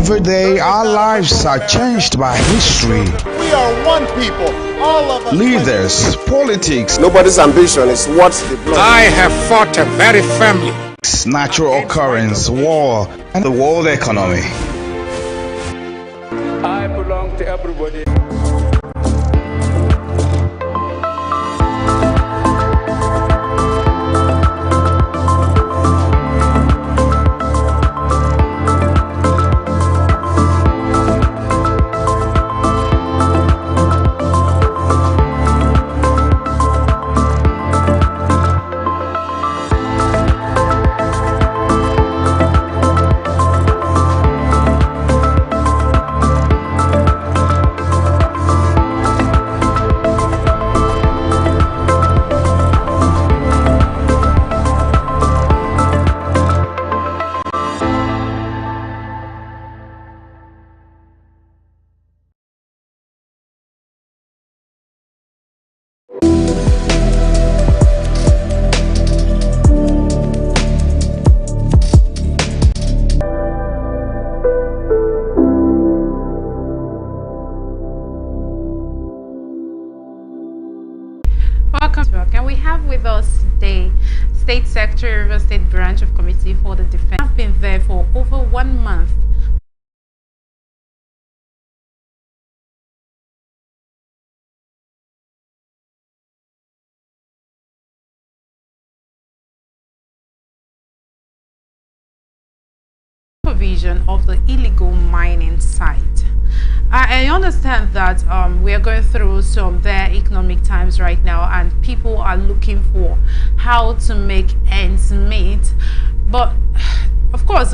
Every day, our lives are changed by history. We are one people, all of us. Leaders, politics. Nobody's ambition is what's the blood. I have fought very firmly. Natural occurrence, war, and the world economy. I belong to everybody. Welcome to work. And we have with us today State Secretary, River State Branch of Committee for the Defense. I've been there for over 1 month. Supervision of the illegal mining site. I understand that we are going through some very economic times right now, and people are looking for how to make ends meet. But of course,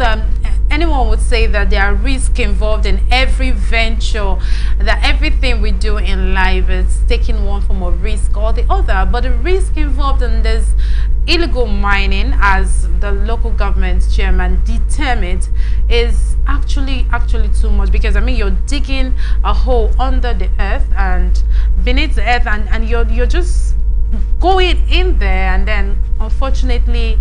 anyone would say that there are risks involved in every venture, that everything we do in life is taking one form of risk or the other. But the risk involved in this illegal mining, as the local government chairman determined, is actually too much, because I mean you're digging a hole under the earth and beneath the earth, and you're just going in there, and then unfortunately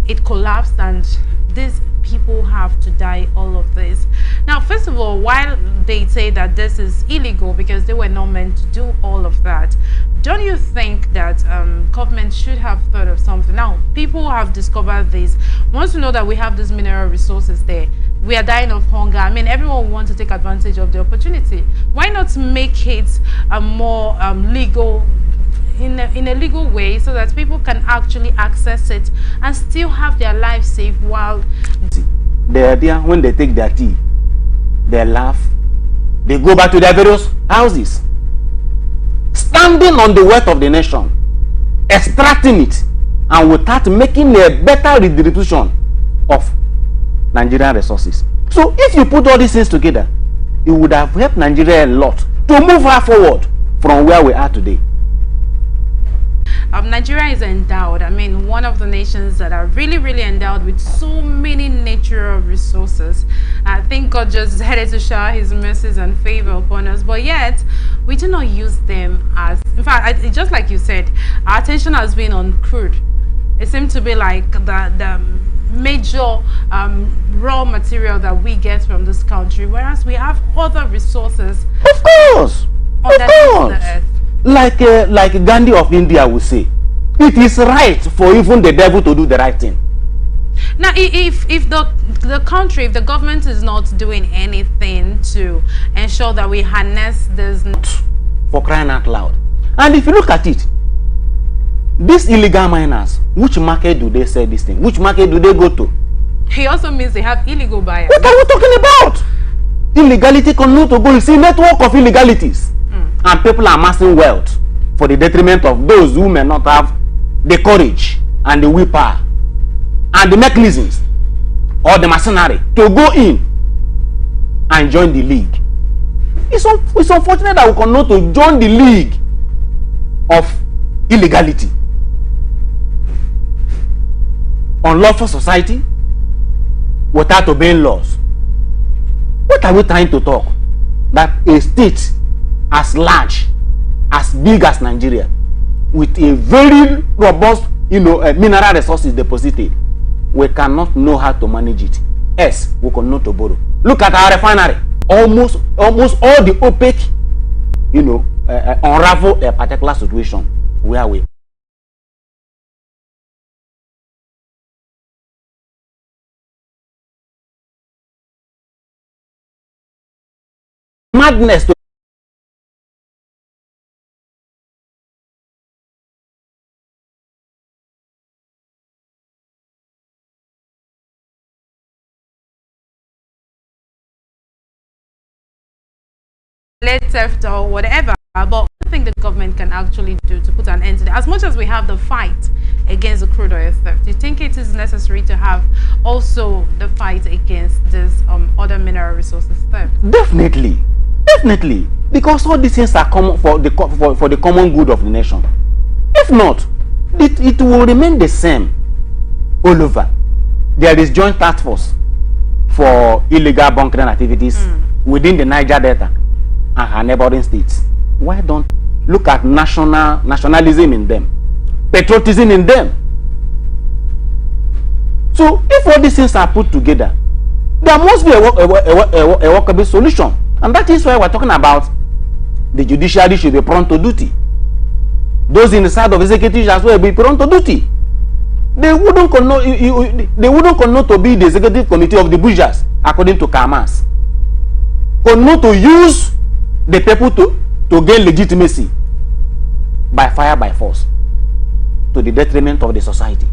it collapsed and these people have to die, all of this. Now, first of all, while they say that this is illegal because they were not meant to do all of that, don't you think that government should have thought of something? Now, people have discovered this. Once you know that we have these mineral resources there, we are dying of hunger. I mean, everyone wants to take advantage of the opportunity. Why not make it a more legal, in a legal way, so that people can actually access it and still have their lives safe while... The idea, when they take their tea, they laugh, they go back to their various houses, standing on the wealth of the nation, extracting it, and without making a better redistribution of Nigerian resources. So if you put all these things together, it would have helped Nigeria a lot to move her forward from where we are today. Nigeria is endowed, I mean, one of the nations that are really endowed with so many natural resources. I think God just headed to shower his mercies and favor upon us, but yet we do not use them as... In fact, just like you said, our attention has been on crude. It seems to be like the major raw material that we get from this country, whereas we have other resources. Of course! The earth. Like Gandhi of India would say, it is right for even the devil to do the right thing. Now, if the country, if the government is not doing anything to ensure that we harness this... For crying out loud. And if you look at it, these illegal miners, which market do they sell this thing? Which market do they go to? It also means they have illegal buyers. What are we talking about? Illegality continue to go. You see, network of illegalities. And people are amassing wealth for the detriment of those who may not have the courage and the willpower and the mechanisms or the machinery to go in and join the league. It's unfortunate that we cannot to join the league of illegality. Unlawful society without obeying laws. What are we trying to talk? That a state as large, as big as Nigeria, with a very robust, mineral resources deposited, we cannot know how to manage it. else we continue to borrow. Look at our refinery. Almost all the opaque, unravel a particular situation where we madness to theft or whatever, but what do you think the government can actually do to put an end to that? As much as we have the fight against the crude oil theft, do you think it is necessary to have also the fight against this other mineral resources theft? Definitely, because all these things are common for the common good of the nation. If not, it will remain the same all over. There is joint task force for illegal bunkering activities within the Niger Delta and her neighboring states. Why don't look at nationalism in them, patriotism in them? So if all these things are put together, there must be a workable solution, and that is why we're talking about the judiciary should be prompt to duty. Those in the side of executive as well be prompt to duty. They wouldn't connote to be the executive committee of the bourgeois, according to Kamas. Connote to use the people to gain legitimacy by fire, by force, to the detriment of the society.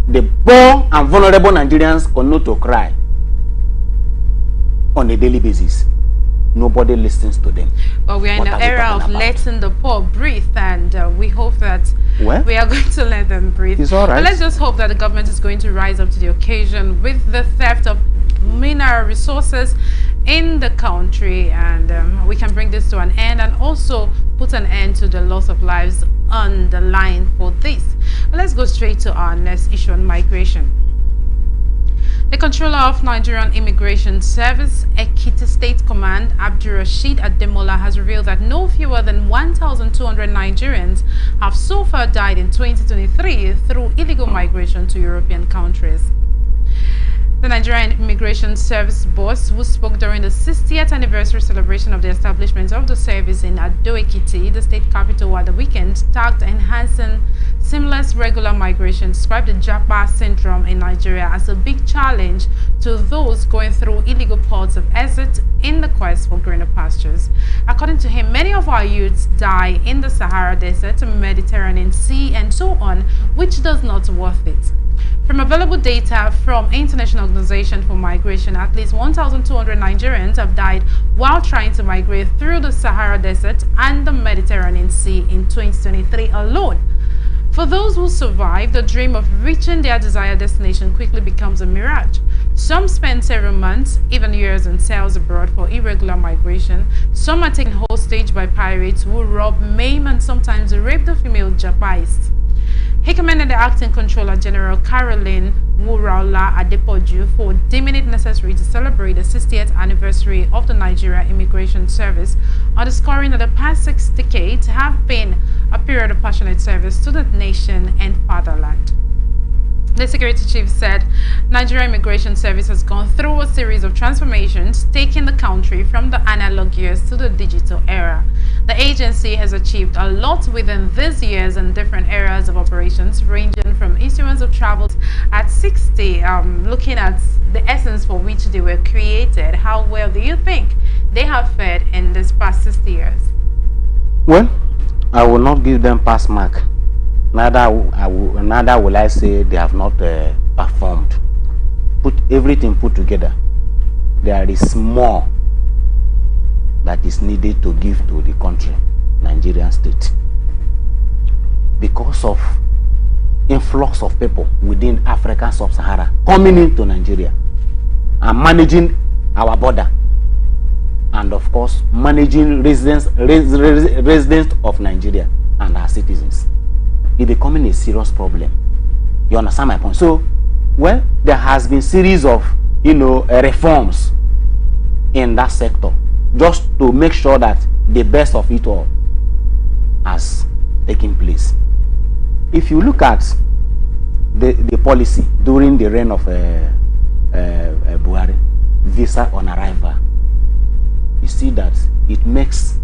The poor and vulnerable Nigerians connote to cry on a daily basis. Nobody listens to them. Well, we are in an era of letting the poor breathe, and we hope that we are going to let them breathe. It's all right. But let's just hope that the government is going to rise up to the occasion with the theft of mineral resources in the country, and we can bring this to an end and also put an end to the loss of lives on the line for this. But let's go straight to our next issue on migration. The controller of Nigerian Immigration Service, Ekiti State Command, Abdurrashid Ademola, has revealed that no fewer than 1,200 Nigerians have so far died in 2023 through illegal migration to European countries. The Nigerian Immigration Service boss, who spoke during the 60th anniversary celebration of the establishment of the service in Ado-Ekiti, the state capital, at the weekend, tagged enhancing seamless regular migration, described the Japa syndrome in Nigeria as a big challenge to those going through illegal ports of exit in the quest for greener pastures. According to him, many of our youths die in the Sahara Desert, Mediterranean Sea, and so on, which does not worth it. From available data from International Organization for Migration, at least 1,200 Nigerians have died while trying to migrate through the Sahara Desert and the Mediterranean Sea in 2023 alone. For those who survive, the dream of reaching their desired destination quickly becomes a mirage. Some spend several months, even years, in cells abroad for irregular migration. Some are taken hostage by pirates who rob, maim, and sometimes rape the female Japais. He commended the Acting Controller General Caroline Wuraola Adepoju for deeming it necessary to celebrate the 60th anniversary of the Nigeria Immigration Service, underscoring that the past 6 decades have been a period of passionate service to the nation and fatherland. The security chief said Nigeria Immigration Service has gone through a series of transformations, taking the country from the analog years to the digital era. The agency has achieved a lot within these years in different areas of operations, ranging from issuance of travels at 60, looking at the essence for which they were created. How well do you think they have fared in this past 60 years? Well, I will not give them pass mark. Neither will I say they have not performed. Put everything put together, there is more that is needed to give to the country, Nigerian state, because of influx of people within African sub-Sahara coming into Nigeria and managing our border, and of course managing residents of Nigeria and our citizens. It's becoming a serious problem. You understand my point? So, well, there has been series of reforms in that sector, just to make sure that the best of it all has taken place. If you look at the policy during the reign of visa on arrival, you see that it makes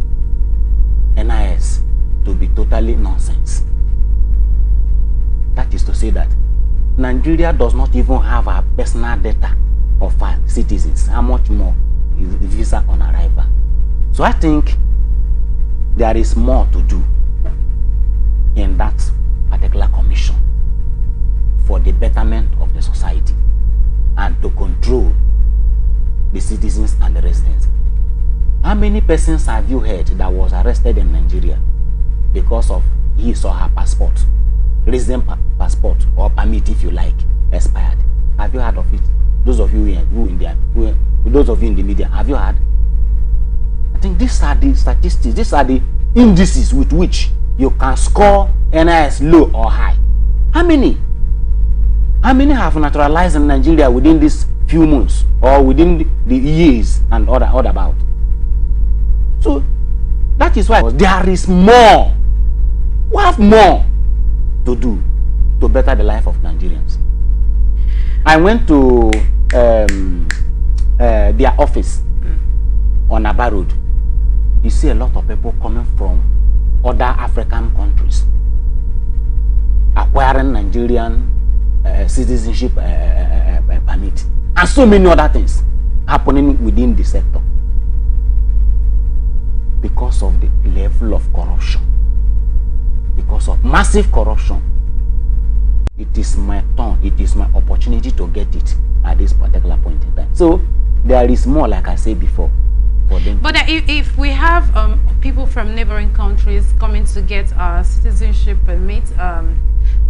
NIS to be totally nonsense. That is to say that Nigeria does not even have our personal data of our citizens. How much more is visa on arrival? So I think there is more to do in that particular commission for the betterment of the society and to control the citizens and the residents. How many persons have you heard that was arrested in Nigeria because of his or her passport, resident passport or permit, if you like, expired? Have you heard of it? Those of you those of you in the media, have you heard? I think these are the statistics, these are the indices with which you can score NIS low or high. How many have naturalized in Nigeria within these few months or within the years and all about? So that is why there is more. We have more to do to better the life of Nigerians. I went to their office on Aba Road. You see a lot of people coming from other African countries acquiring Nigerian citizenship permit, and so many other things happening within the sector because of the level of corruption, because of massive corruption. It is my turn, it is my opportunity to get it at this particular point in time. So there is more, like I said before, for them. But if we have people from neighboring countries coming to get citizenship permit,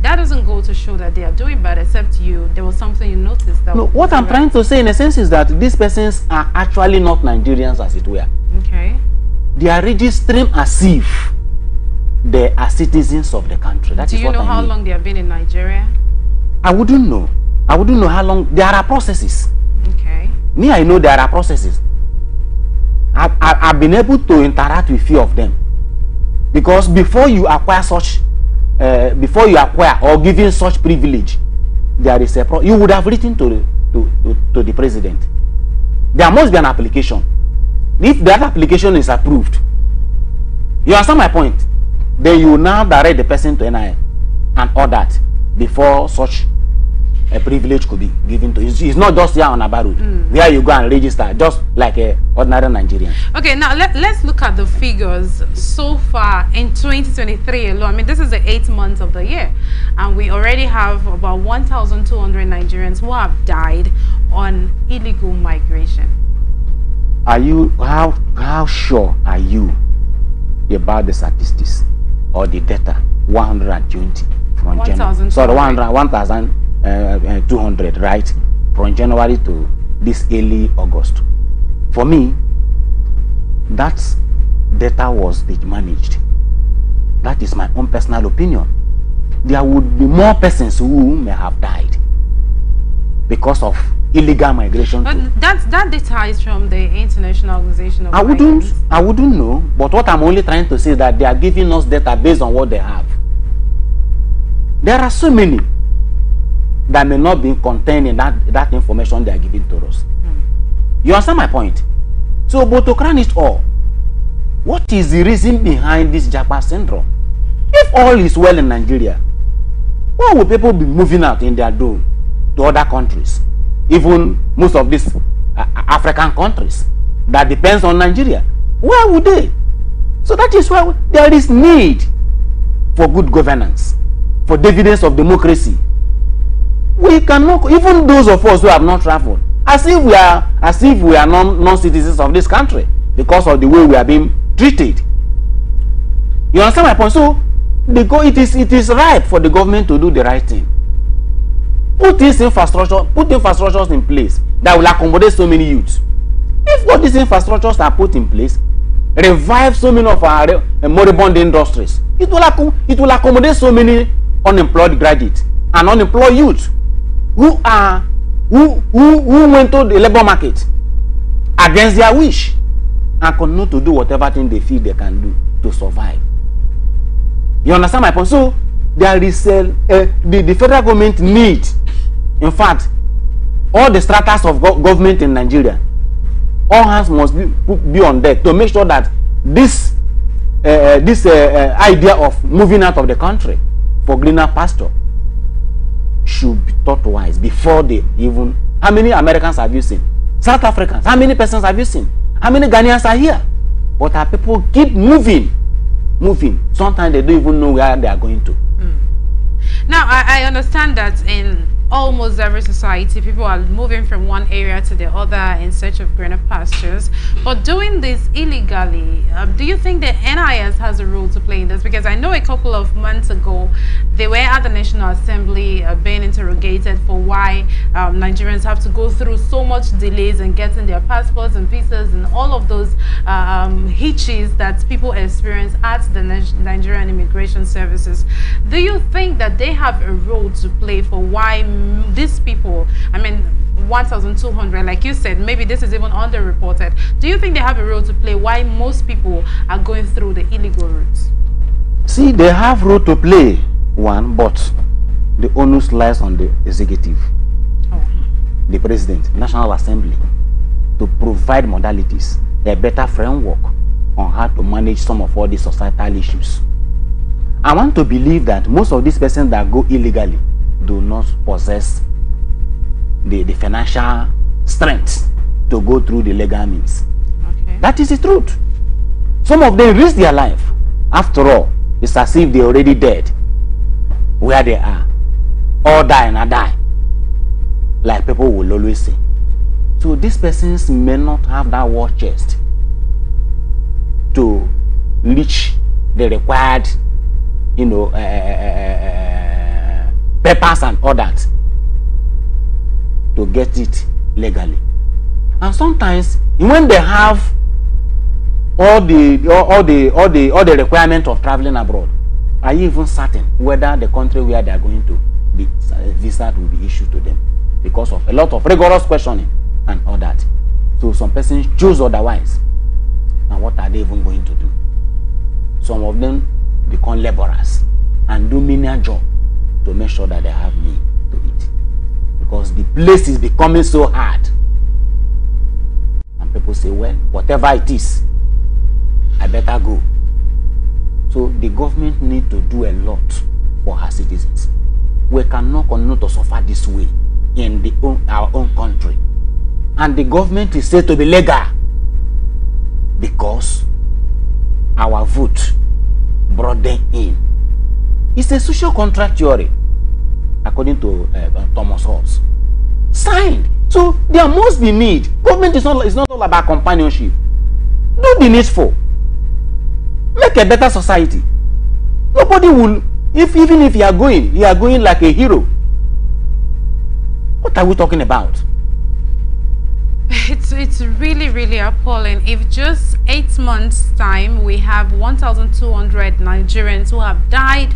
that doesn't go to show that they are doing bad, except there was something you noticed. That no, what I'm trying to say in a sense is that these persons are actually not Nigerians, as it were. Okay. They are registering as if they are citizens of the country. That is what I mean. Do you know how long they have been in Nigeria? I wouldn't know. I wouldn't know how long. There are processes. Okay. Me, I know there are processes. I've been able to interact with few of them, because before you acquire such, or given such privilege, there is a you would have written to the president. There must be an application. If that application is approved, you understand my point? Then you now direct the person to NIA and all that before such a privilege could be given to you. It's not just here on Aba Road, where you go and register, just like a ordinary Nigerian. Okay, now let's look at the figures so far in 2023 alone. I mean, this is the 8th month of the year, and we already have about 1,200 Nigerians who have died on illegal migration. Are you how sure are you about the statistics or the data? 120 from January. Sorry, 1,200, right? From January to this early August. For me, that data was managed. That is my own personal opinion. There would be more persons who may have died because of illegal migration. But that data is from the International Organization of I wouldn't know, but what I'm only trying to say is that they are giving us data based on what they have. There are so many that may not be contained in that information they are giving to us. You understand my point? So, but to crown it all, what is the reason behind this Japa syndrome? If all is well in Nigeria, why would people be moving out in their dome to other countries? Even most of these African countries that depends on Nigeria, where would they? So that is why there is need for good governance, for dividends of democracy. We cannot, even those of us who have not traveled, as if we are non-citizens of this country because of the way we are being treated. You understand my point? So it is right for the government to do the right thing. Put infrastructures in place that will accommodate so many youths. If all these infrastructures are put in place, revive so many of our moribund industries, it will accommodate so many unemployed graduates and unemployed youths who went to the labor market against their wish and continue to do whatever thing they feel they can do to survive. You understand my point? So there is the federal government need, in fact, all the stratas of government in Nigeria all hands must be on deck to make sure that this idea of moving out of the country for greener pasture should be thought twice before they even. How many Americans have you seen? South Africans? How many persons have you seen? How many Ghanaians are here? But our people keep moving. Sometimes they don't even know where they are going to. Now, I understand that in almost every society, people are moving from one area to the other in search of greener pastures. But doing this illegally, do you think the NIS has a role to play in this? Because I know a couple of months ago, they were at the National Assembly being interrogated for why Nigerians have to go through so much delays in getting their passports and visas and all of those hitches that people experience at the Nigerian Immigration Services. Do you think that they have a role to play for why these people, I mean 1,200, like you said, maybe this is even underreported. Do you think they have a role to play why most people are going through the illegal routes? See, they have role to play, one, but the onus lies on the executive, the president, National Assembly, to provide modalities, a better framework on how to manage some of all these societal issues. I want to believe that most of these persons that go illegally do not possess the financial strength to go through the legal means. Okay. That is the truth. Some of them risk their life. After all, it's as if they're already dead where they are. Or die and I die, like people will always say. So these persons may not have that war chest to reach the required, papers and all that to get it legally. And sometimes when they have all the requirement of traveling abroad, are you even certain whether the country where they are going to be visa will be issued to them, because of a lot of rigorous questioning and all that? So some persons choose otherwise. And what are they even going to do? Some of them become laborers and do menial job to make sure that they have meat to eat, because the place is becoming so hard. And people say, well, whatever it is, I better go. So the government need to do a lot for her citizens. We cannot continue to suffer this way in our own country. And the government is said to be legal because our vote brought them in. It's a social contract theory, according to Thomas Hobbes. Signed. So there must be need. Government is not all about companionship. Do the needful. Make a better society. Nobody will, even if you are going like a hero. What are we talking about? It's really appalling. If just 8 months time we have 1,200 Nigerians who have died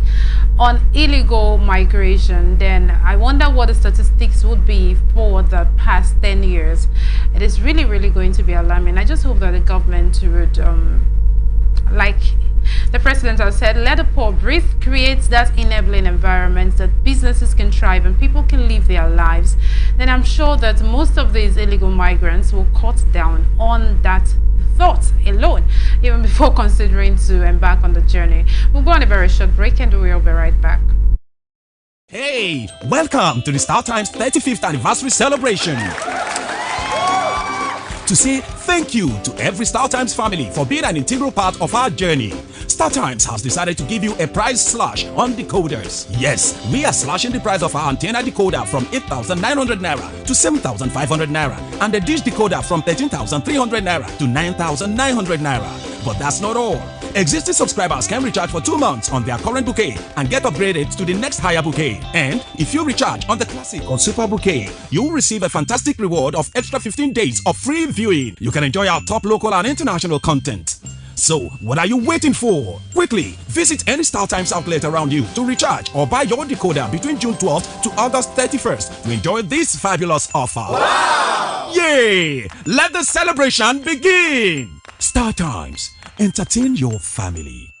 on illegal migration, then I wonder what the statistics would be for the past 10 years. It is really going to be alarming. I just hope that the government would, like the president has said, let the poor breathe, create that enabling environment that businesses can thrive and people can live their lives. Then I'm sure that most of these illegal migrants will cut down on that thought alone, even before considering to embark on the journey. We'll go on a very short break and we'll be right back. Hey, welcome to the StarTimes 35th anniversary celebration. To say thank you to every StarTimes family for being an integral part of our journey, StarTimes has decided to give you a price slash on decoders. Yes, we are slashing the price of our antenna decoder from 8,900 naira to 7,500 naira and the dish decoder from 13,300 naira to 9,900 naira. But that's not all. Existing subscribers can recharge for 2 months on their current bouquet and get upgraded to the next higher bouquet. And if you recharge on the classic or super bouquet, you'll receive a fantastic reward of extra 15 days of free viewing. You can enjoy our top local and international content. So, what are you waiting for? Quickly, visit any StarTimes outlet around you to recharge or buy your decoder between June 12th to August 31st to enjoy this fabulous offer. Wow! Yay! Let the celebration begin! StarTimes. Entertain your family.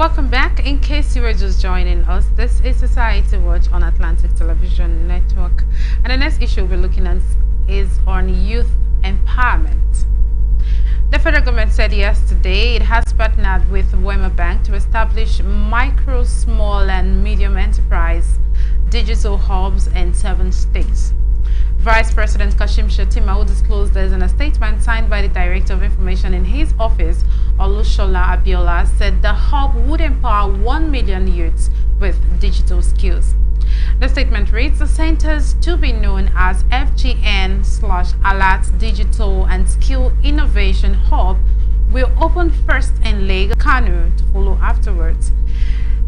Welcome back. In case you were just joining us, this is Society Watch on Atlantic Television Network. And the next issue we're looking at is on youth empowerment. The federal government said yesterday it has partnered with Wema Bank to establish micro, small and medium enterprise digital hubs in 7 states. Vice President Kashim Shettima, who disclosed this in a statement signed by the Director of Information in his office, Olushola Abiola, said the hub would empower 1 million youths with digital skills. The statement reads, the centers to be known as FGN/Alert Digital and Skill Innovation Hub will open first in Lagos, Kano to follow afterwards.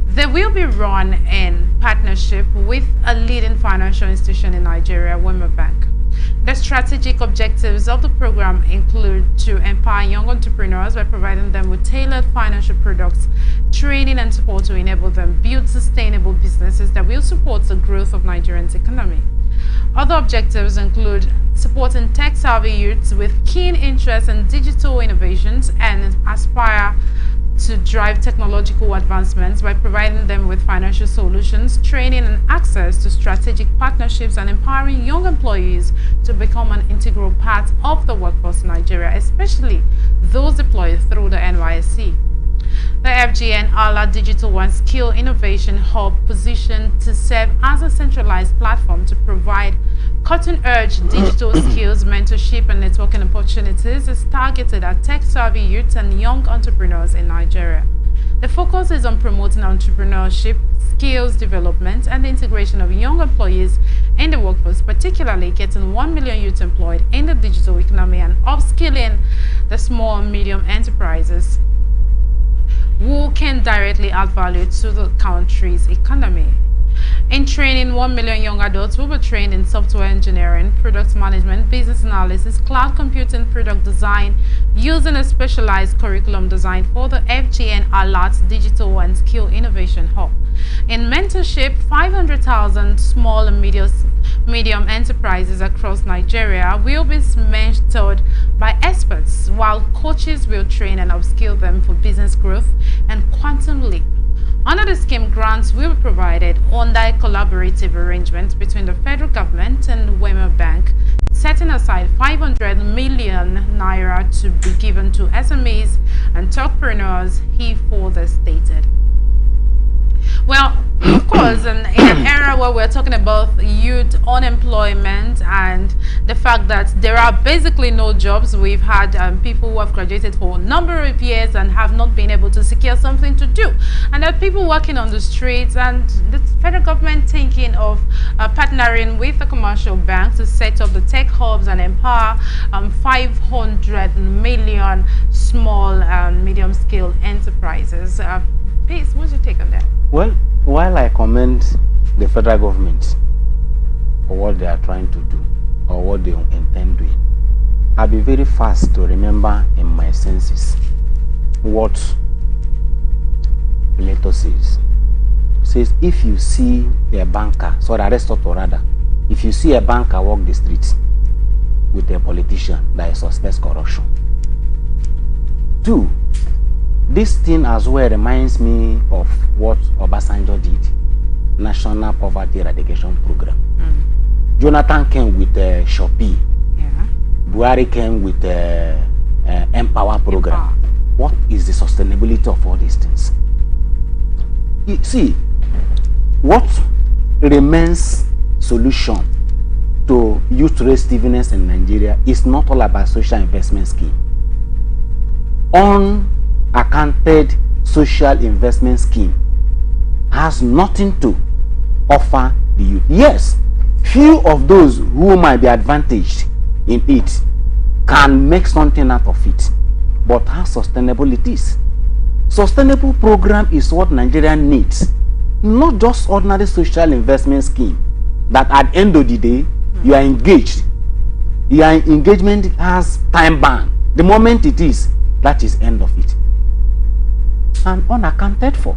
They will be run in partnership with a leading financial institution in Nigeria, Wema Bank. The strategic objectives of the program include to empower young entrepreneurs by providing them with tailored financial products, training and support to enable them build sustainable businesses that will support the growth of Nigeria's economy. Other objectives include supporting tech-savvy youths with keen interest in digital innovations and aspire to drive technological advancements by providing them with financial solutions, training and access to strategic partnerships, and empowering young employees to become an integral part of the workforce in Nigeria, especially those deployed through the NYSC. The FGN Alert Digital and Skill Innovation Hub, positioned to serve as a centralized platform to provide cutting-edge digital skills, mentorship and networking opportunities, is targeted at tech-savvy youths and young entrepreneurs in Nigeria. The focus is on promoting entrepreneurship, skills development and the integration of young employees in the workforce, particularly getting 1 million youths employed in the digital economy and upskilling the small and medium enterprises who can directly add value to the country's economy. In training, 1 million young adults will be trained in software engineering, product management, business analysis, cloud computing, product design, using a specialized curriculum designed for the FGN Alert Digital and Skill Innovation Hub. In mentorship, 500,000 small and medium enterprises across Nigeria will be mentored by experts, while coaches will train and upskill them for business growth and quantum leap. Under the scheme, grants will be provided under a collaborative arrangement between the federal government and Wema Bank, setting aside 500 million naira to be given to SMEs and entrepreneurs, he further stated. Well, of course, in an era where we're talking about youth unemployment and the fact that there are basically no jobs, we've had people who have graduated for a number of years and have not been able to secure something to do. And there are people working on the streets, and the federal government thinking of partnering with a commercial bank to set up the tech hubs and empower 500 million small and medium-scale enterprises. Peace, what's your take on that? Well, while I commend the federal government for what they are trying to do or what they intend doing, I'll be very fast to remember in my senses what Plato says. He says, if you see a banker, Aristotle rather, if you see a banker walk the street with a politician that suspects corruption. 2, this thing as well reminds me of what Obasanjo did, National Poverty Eradication Program. Jonathan came with the Shopee. Yeah. Buhari came with the Empower Program. What is the sustainability of all these things? You see, what remains solution to youth restiveness in Nigeria is not all about social investment scheme. Unaccounted social investment scheme has nothing to offer the youth. Yes, few of those who might be advantaged in it can make something out of it, but how sustainable it is? Sustainable program is what Nigeria needs, not just ordinary social investment scheme that at the end of the day you are engaged. Your engagement has time ban. The moment it is, that is end of it. And unaccounted for.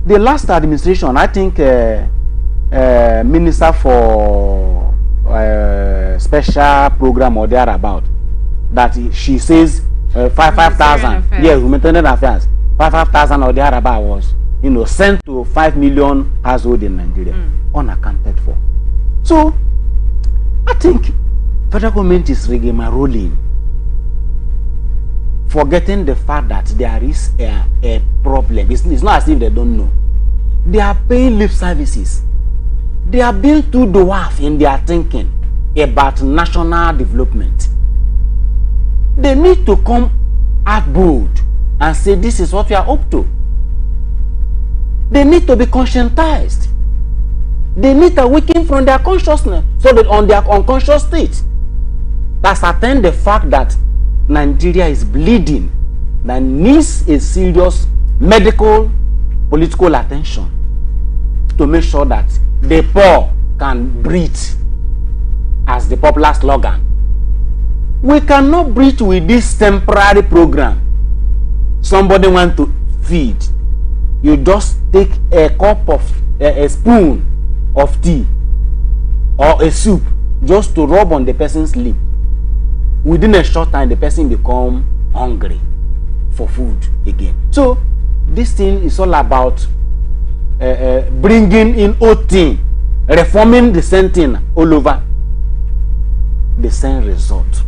The last administration, I think Minister for Special Program or thereabout, that she says 5,000. Yes, humanitarian affairs. 5,000 or thereabout was, sent to 5 million households in Nigeria, unaccounted for. So, I think federal government is rigmaroling, forgetting the fact that there is a problem. It's not as if they don't know. They are paying lip services. They are being too dwarf in their thinking about national development. They need to come out bold and say this is what we are up to. They need to be conscientized. They need to awaken from their consciousness, so that on their unconscious state, ascertain the fact that Nigeria is bleeding, that needs a serious medical, political attention to make sure that the poor can breathe, as the popular slogan. We cannot breathe with this temporary program. Somebody want to feed, you just take a cup of a spoon of tea or a soup just to rub on the person's lip. Within a short time, the person become hungry for food again. So this thing is all about bringing in old thing, reforming the same thing all over. The same result.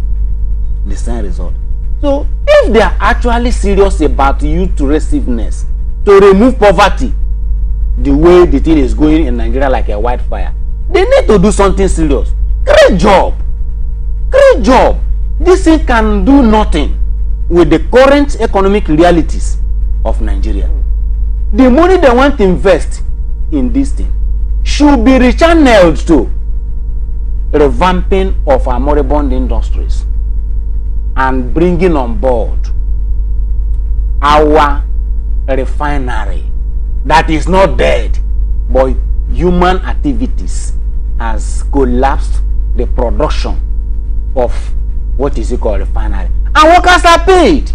The same result. So if they are actually serious about youth resiveness, to remove poverty the way the thing is going in Nigeria like a wildfire, they need to do something serious. Great job. Great job. This thing can do nothing with the current economic realities of Nigeria. The money they want to invest in this thing should be rechanneled to revamping of our moribund industries and bringing on board our refinery that is not dead, but human activities has collapsed the production of what is it called refinery, and workers are paid.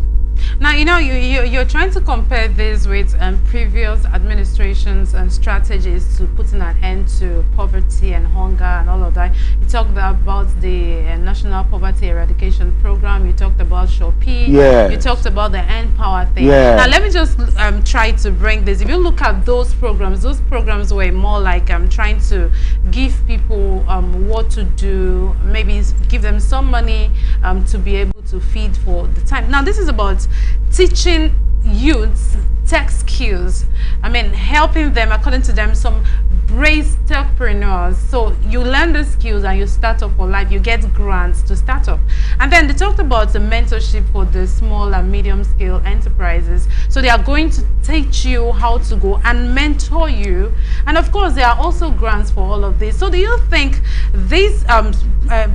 Now, you're trying to compare this with previous administrations and strategies to putting an end to poverty and hunger and all of that. You talked about the National Poverty Eradication Program. You talked about Shopee. Yes. You talked about the End Power thing. Yes. Now, let me just try to bring this. If you look at those programs were more like trying to give people what to do, maybe give them some money to be able to feed for the time. Now, this is about teaching youths tech skills. I mean, helping them, according to them, some brave entrepreneurs. So you learn the skills and you start up for life. You get grants to start up. And then they talked about the mentorship for the small and medium scale enterprises. So they are going to teach you how to go and mentor you. And of course, there are also grants for all of this. So do you think this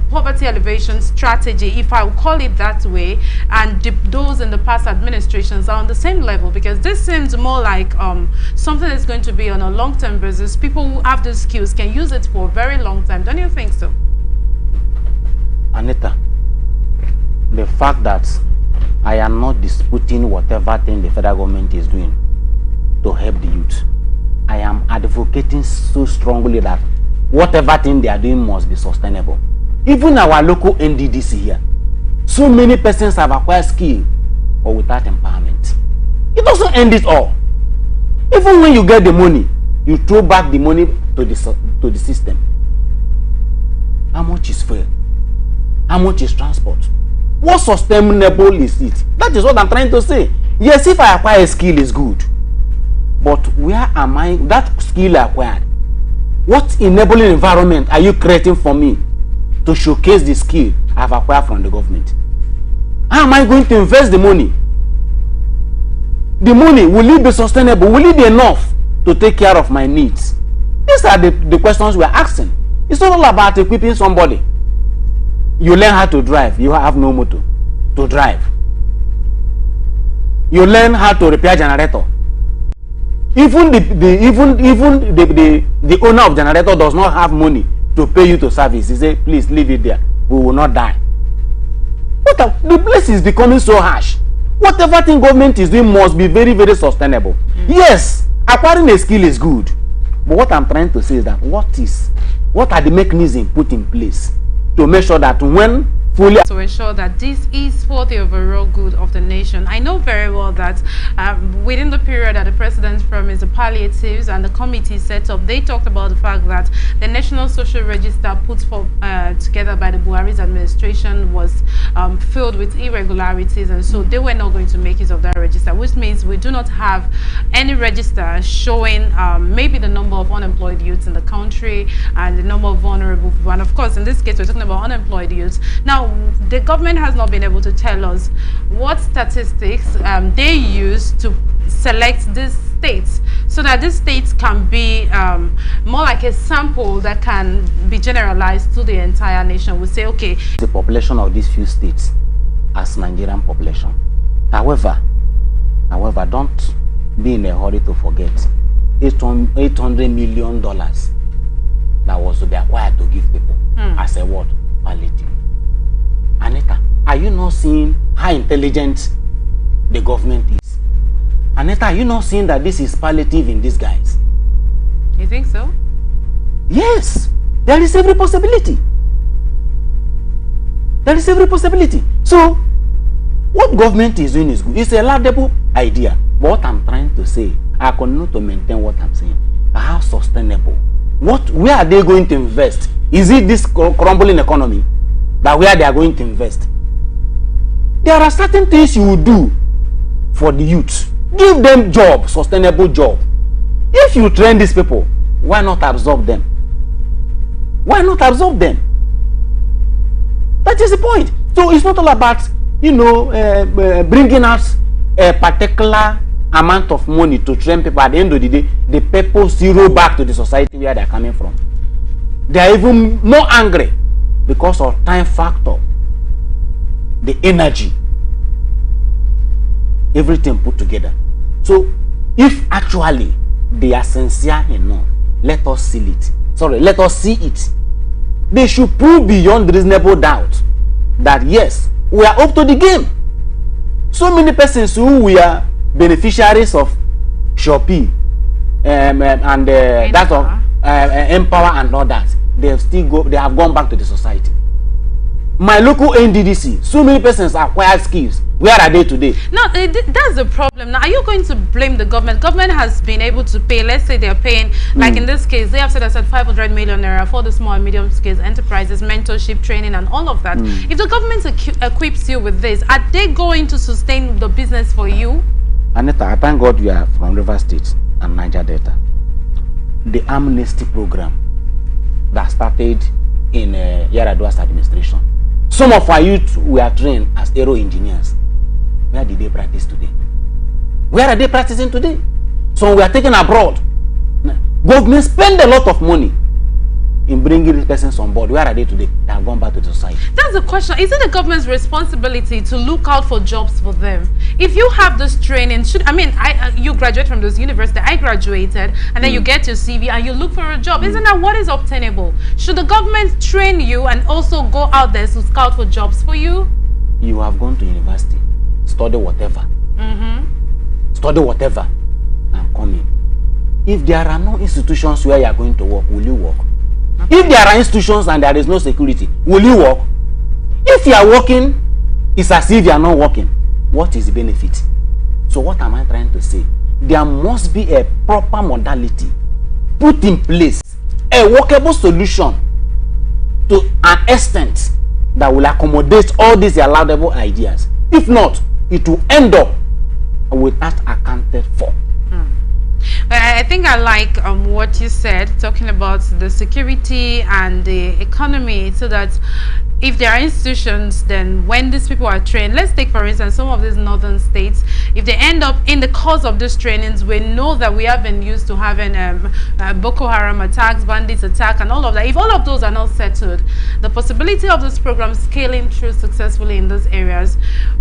poverty elevation strategy, if I will call it that way, and those in the past administrations are on the same level? Because this seems more like something that's going to be on a long-term basis. People who have the skills can use it for a very long time. Don't you think so? Anita, the fact that I am not disputing whatever thing the federal government is doing to help the youth, I am advocating so strongly that whatever thing they are doing must be sustainable. Even our local NDDC here, so many persons have acquired skill or without empowerment. It doesn't end it all. Even when you get the money, you throw back the money to the system. How much is fuel? How much is transport? What sustainable is it? That is what I'm trying to say. Yes, if I acquire a skill is good, but where am I? That skill acquired, what enabling environment are you creating for me to showcase the skill I've acquired from the government? How am I going to invest the money? The money, will it be sustainable? Will it be enough to take care of my needs? These are the questions we're asking. It's not all about equipping somebody. You learn how to drive, you have no motor to drive. You learn how to repair generator. Even the owner of generator does not have money to pay you to service. He say, please leave it there. We will not die. The place is becoming so harsh. Whatever thing government is doing must be very, very sustainable. Yes, acquiring a skill is good. But what I'm trying to say is that what are the mechanisms put in place to make sure that when fully to ensure that this is for the overall good of the nation. I know very well that within the period that the president promised, the palliatives and the committee set up, they talked about the fact that the National Social Register put together by the Buhari's administration was filled with irregularities, and so they were not going to make use of that register, which means we do not have any register showing maybe the number of unemployed youths in the country and the number of vulnerable people. And of course, in this case, we're talking about unemployed youths. Now, the government has not been able to tell us what statistics they use to select these states, so that these states can be more like a sample that can be generalized to the entire nation. We say, okay, the population of these few states as Nigerian population. However, don't be in a hurry to forget $800 million that was to be acquired to give people as a word palliative. Anita, are you not seeing how intelligent the government is? Anita, are you not seeing that this is palliative in disguise? You think so? Yes, there is every possibility. There is every possibility. So, what government is doing is good. It's a laudable idea. But what I'm trying to say, I continue to maintain what I'm saying. How sustainable? Where are they going to invest? Is it this crumbling economy that where they are going to invest? There are certain things you will do for the youth. Give them job, sustainable job. If you train these people, why not absorb them? Why not absorb them? That is the point. So it's not all about, bringing us a particular amount of money to train people. At the end of the day, the people zero back to the society where they are coming from. They are even more angry because of time factor, the energy, everything put together. So if actually they are sincere enough, let us see it. Let us see it. They should prove beyond reasonable doubt that yes, we are up to the game. So many persons who we are beneficiaries of Shopee and that of Empower and all that, they have gone back to the society. My local NDDC, so many persons acquired skills. Where are they today? No, that's the problem. Now, are you going to blame the government? Government has been able to pay. Let's say they're paying, like in this case, they have set aside 500 million naira for the small and medium scale enterprises, mentorship, training, and all of that. If the government equips you with this, are they going to sustain the business for you? Anita, I thank God you are from River State and Niger Delta. The amnesty program that started in Yaradua's administration. Some of our youth were trained as aero engineers. Where did they practice today? Where are they practicing today? Some were taken abroad. Government spend a lot of money in bringing these persons on board. Where are they today? They have gone back to the society. That's the question. Is it the government's responsibility to look out for jobs for them? If you have this training, you graduate from this university, I graduated, and then you get your CV and you look for a job. Isn't that what is obtainable? Should the government train you and also go out there to scout for jobs for you? You have gone to university, study whatever. Study whatever and come in. If there are no institutions where you are going to work, will you work? If there are institutions and there is no security, will you work? If you are working, it's as if you are not working. What is the benefit? So what am I trying to say? There must be a proper modality put in place, a workable solution to an extent that will accommodate all these allowable ideas. If not, it will end up without accounted for. I think I like what you said, talking about the security and the economy, so that if there are institutions, then when these people are trained, let's take for instance some of these northern states, if they end up in the course of these trainings, we know that we have been used to having Boko Haram attacks, bandits attack, and all of that. If all of those are not settled, the possibility of this program scaling through successfully in those areas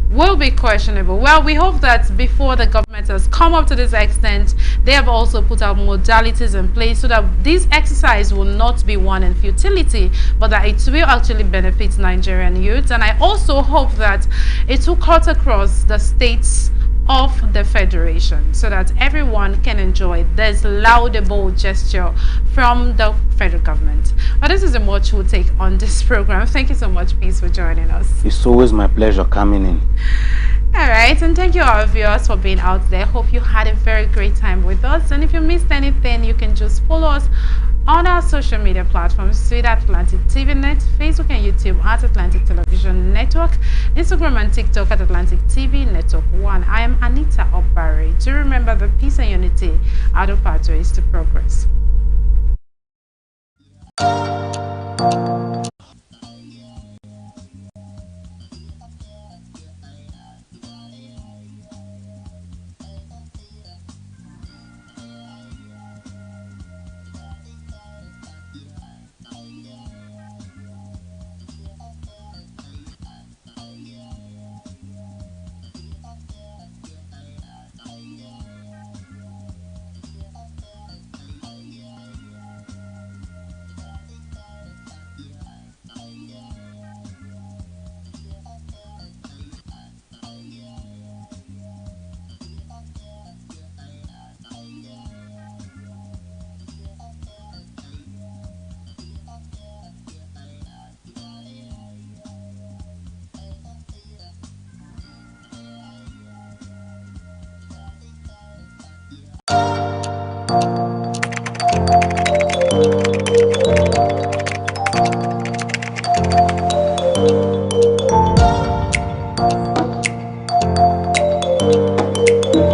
will be questionable. Well, we hope that before the government has come up to this extent, they have also put out modalities in place so that this exercise will not be one in futility, but that it will actually benefit Nigerian youths. And I also hope that it will cut across the states of the Federation, so that everyone can enjoy this laudable gesture from the federal government. But this is a much we'll take on this program. Thank you so much, Peace, for joining us. It's always my pleasure coming in. All right, and thank you our viewers for being out there. Hope you had a very great time with us. And if you missed anything, you can just follow us on our social media platforms: Twitter Atlantic TV Net, Facebook and YouTube at Atlantic Television Network, Instagram and TikTok at Atlantic TV Network 1. I am Anita Obari. Do remember that peace and unity are the pathways to progress.